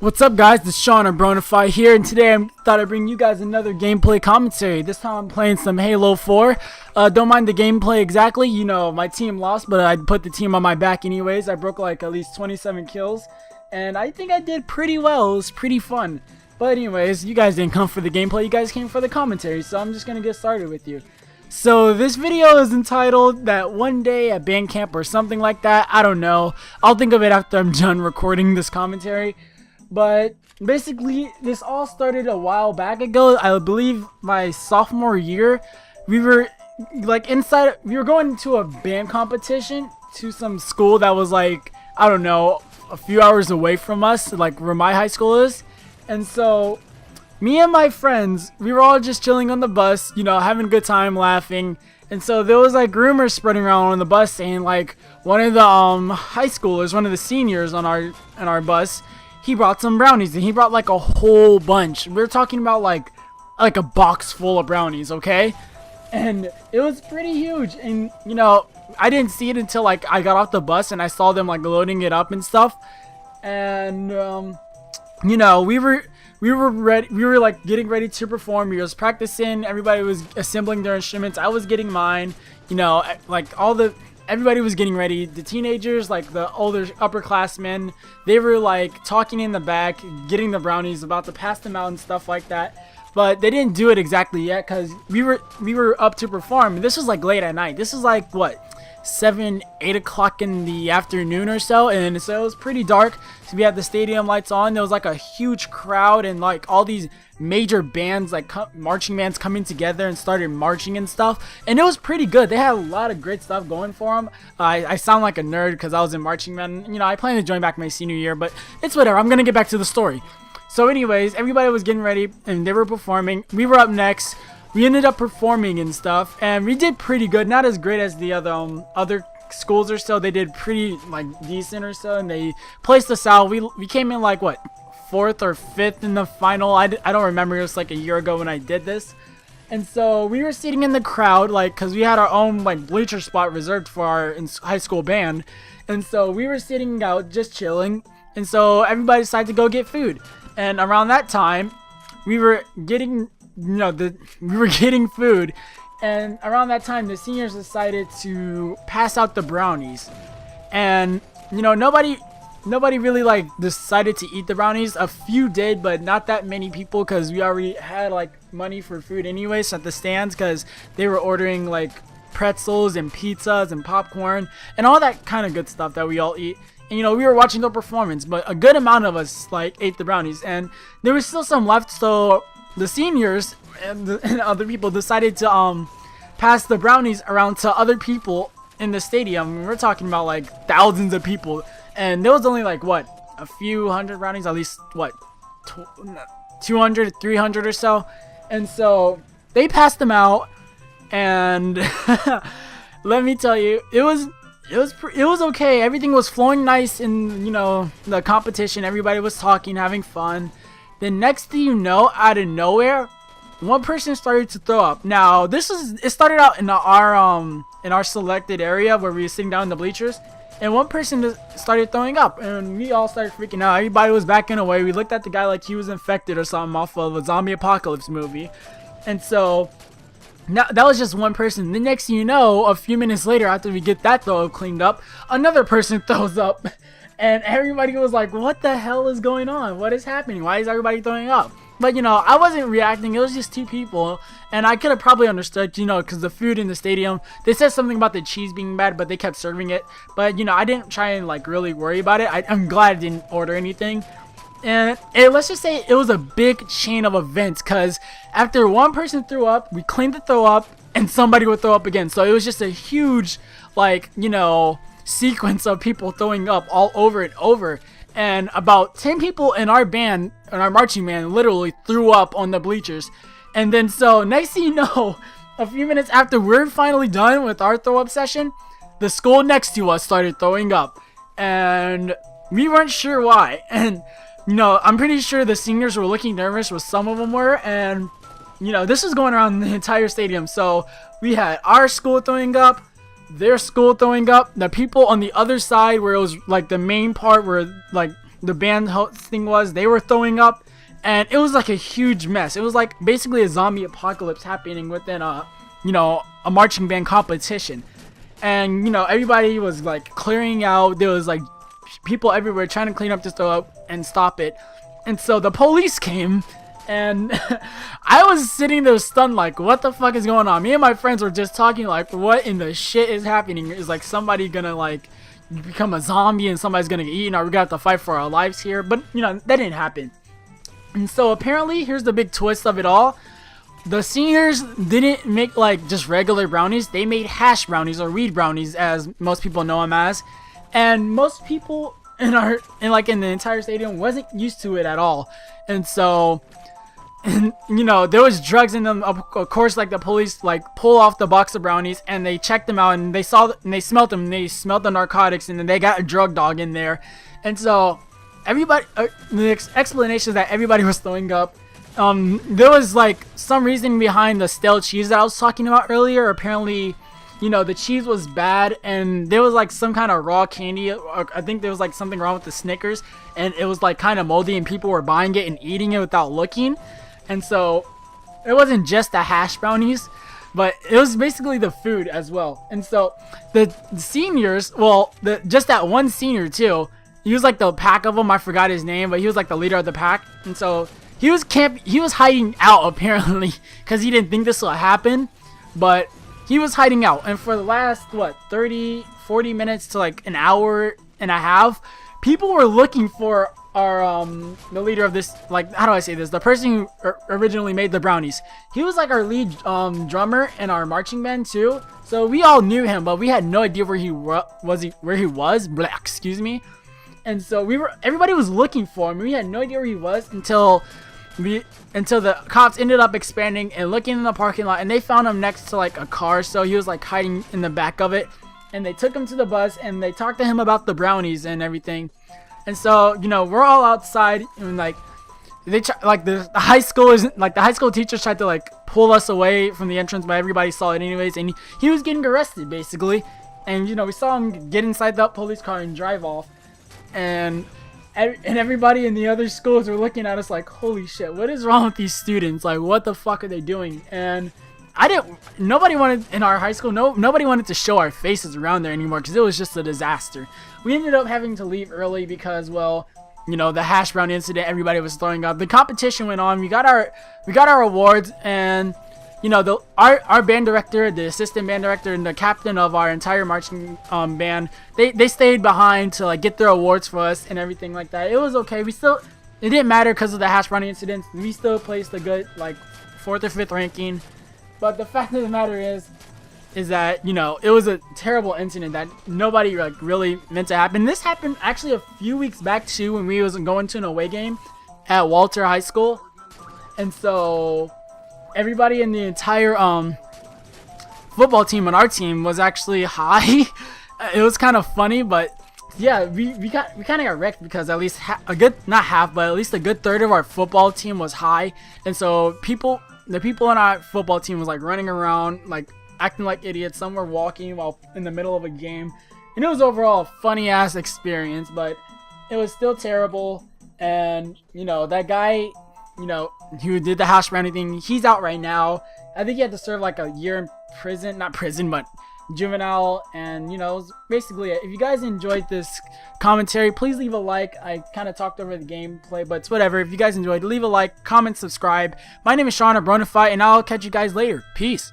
What's up, guys? This is Sean or Bronify here, and today I thought I'd bring you guys another gameplay commentary. This time I'm playing some Halo 4. Don't mind the gameplay exactly. You know, my team lost, but I put the team on my back anyways. I broke like at least 27 kills, and I think I did pretty well. It was pretty fun. But anyways, you guys didn't come for the gameplay. You guys came for the commentary, so I'm just going to get started with you. So this video is entitled That One Day at Band Camp or something like that. I don't know. I'll think of it after I'm done recording this commentary. But basically, this all started a while back ago. I believe my sophomore year. We were like we were going to a band competition to some school that was like, I don't know, a few hours away from us, like where my high school is. And so me and my friends, we were all just chilling on the bus, you know, having a good time, laughing. And so there was like rumors spreading around on the bus saying like one of the high schoolers, one of the seniors on our bus, he brought some brownies, and he brought like a whole bunch. We're talking about like a box full of brownies, okay? And it was pretty huge. And you know, I didn't see it until like I got off the bus and I saw them like loading it up and stuff. And you know, we were ready. We were like getting ready to perform. We was practicing. Everybody was assembling their instruments. I was getting mine. You know, like everybody was getting ready. The teenagers, like the older upperclassmen, they were like talking in the back, getting the brownies, about to pass them out and stuff like that. But they didn't do it exactly yet because we were up to perform. This was like late at night. This was like what, 7, 8 o'clock in the afternoon or so, and so it was pretty dark. So we had the stadium lights on. There was like a huge crowd and like all these major bands, like marching bands, coming together and started marching and stuff, and it was pretty good. They had a lot of great stuff going for them. I sound like a nerd because I was in marching band. You know, I plan to join back my senior year, but it's whatever. I'm gonna get back to the story. So anyways, everybody was getting ready and they were performing. We were up next. We ended up performing and stuff, and we did pretty good. Not as great as the other schools or so. They did pretty like decent or so, and they placed us out. We came in like what, 4th or 5th in the final. I don't remember. It was like a year ago when I did this. And so we were sitting in the crowd, like, because we had our own like bleacher spot reserved for our high school band. And so we were sitting out just chilling, and so everybody decided to go get food. And around that time, we were getting getting food, and around that time the seniors decided to pass out the brownies. And you know, nobody really like decided to eat the brownies. A few did, but not that many people, because we already had like money for food anyways at the stands, because they were ordering like pretzels and pizzas and popcorn and all that kind of good stuff that we all eat. And you know, we were watching the performance, but a good amount of us like ate the brownies, and there was still some left. So the seniors and other people decided to pass the brownies around to other people in the stadium. We're talking about like thousands of people, and there was only like what, a few hundred brownies, at least what, 200, 300 or so. And so they passed them out, and let me tell you, it was okay. Everything was flowing nice in, you know, the competition. Everybody was talking, having fun. Then next thing you know, out of nowhere, one person started to throw up. Now it started out in our selected area where we were sitting down in the bleachers, and one person just started throwing up, and we all started freaking out. Everybody was backing away. We looked at the guy like he was infected or something off of a zombie apocalypse movie. And so now that was just one person. The next thing you know, a few minutes later, after we get that throw cleaned up, another person throws up. And everybody was like, what the hell is going on? What is happening? Why is everybody throwing up? But, you know, I wasn't reacting. It was just 2 people. And I could have probably understood, you know, because the food in the stadium, they said something about the cheese being bad, but they kept serving it. But, you know, I didn't try and, like, really worry about it. I'm glad I didn't order anything. And let's just say it was a big chain of events, because after one person threw up, we cleaned the throw up, and somebody would throw up again. So it was just a huge, like, you know, sequence of people throwing up all over and over. And about 10 people in our band, in our marching band, literally threw up on the bleachers. And then so next thing you know, a few minutes after we're finally done with our throw up session, the school next to us started throwing up, and we weren't sure why. And you know, I'm pretty sure the seniors were looking nervous, with some of them were. And you know, this was going around the entire stadium. So we had our school throwing up, their school throwing up, the people on the other side where it was like the main part where like the band hosting was, they were throwing up, and it was like a huge mess. It was like basically a zombie apocalypse happening within a marching band competition. And everybody was like clearing out. There was like people everywhere trying to clean up this throw up and stop it. And so the police came, and I was sitting there stunned, like, what the fuck is going on? Me and my friends were just talking like, what in the shit is happening? Is like somebody gonna like become a zombie and somebody's gonna get eaten? Are we gonna have to fight for our lives here? But that didn't happen. And so apparently, here's the big twist of it all. The seniors didn't make like just regular brownies. They made hash brownies, or weed brownies as most people know them as. And most people in the entire stadium wasn't used to it at all. And so, there was drugs in them. Of course, like the police like pull off the box of brownies and they checked them out, and they smelled them. They smelled the narcotics, and then they got a drug dog in there. And so everybody, the explanation is that everybody was throwing up. There was like some reason behind the stale cheese that I was talking about earlier. Apparently, the cheese was bad, and there was like some kind of raw candy. I think there was like something wrong with the Snickers, and it was like kind of moldy, and people were buying it and eating it without looking. And so it wasn't just the hash brownies, but it was basically the food as well. And so the seniors, just that one senior too, he was like the pack of them. I forgot his name, but he was like the leader of the pack. And so he was hiding out apparently, because he didn't think this would happen, but he was hiding out. And for the last 30-40 minutes to like an hour and a half, people were looking for our the leader of this, like, how do I say this, the person who originally made the brownies. He was like our lead drummer in our marching band too, so we all knew him, but we had no idea where he was. Excuse me. And so everybody was looking for him. We had no idea where he was until the cops ended up expanding and looking in the parking lot, and they found him next to like a car. So he was like hiding in the back of it, and they took him to the bus and they talked to him about the brownies and everything. And so we're all outside, and like the high school teachers tried to like pull us away from the entrance, but everybody saw it anyways, and he was getting arrested basically. And we saw him get inside that police car and drive off, and everybody in the other schools were looking at us like, holy shit, what is wrong with these students? Like, what the fuck are they doing? And nobody wanted in our high school, nobody wanted to show our faces around there anymore, because it was just a disaster. We ended up having to leave early because, the hash brown incident, everybody was throwing up. The competition went on. We got our awards, and our band director, the assistant band director, and the captain of our entire marching band, they stayed behind to like get their awards for us and everything like that. It was okay. It didn't matter because of the hash brown incident. We still placed a good like 4th or 5th ranking. But the fact of the matter is that it was a terrible incident that nobody like really meant to happen. This happened actually a few weeks back too, when we was going to an away game at Walter High School. And so everybody in the entire football team on our team was actually high. It was kind of funny, but yeah, we kind of got wrecked because at least a good third of our football team was high. And so the people on our football team was like running around like acting like idiots. Some were walking while in the middle of a game, and it was overall a funny ass experience, but it was still terrible. And that guy who did the hash brownie thing, he's out right now. I think he had to serve like a year in prison, not prison, but juvenile. And it was basically it. If you guys enjoyed this commentary, please leave a like. I kind of talked over the gameplay, but it's whatever. If you guys enjoyed, leave a like, comment, subscribe. My name is Sean of Bronify, and I'll catch you guys later. Peace.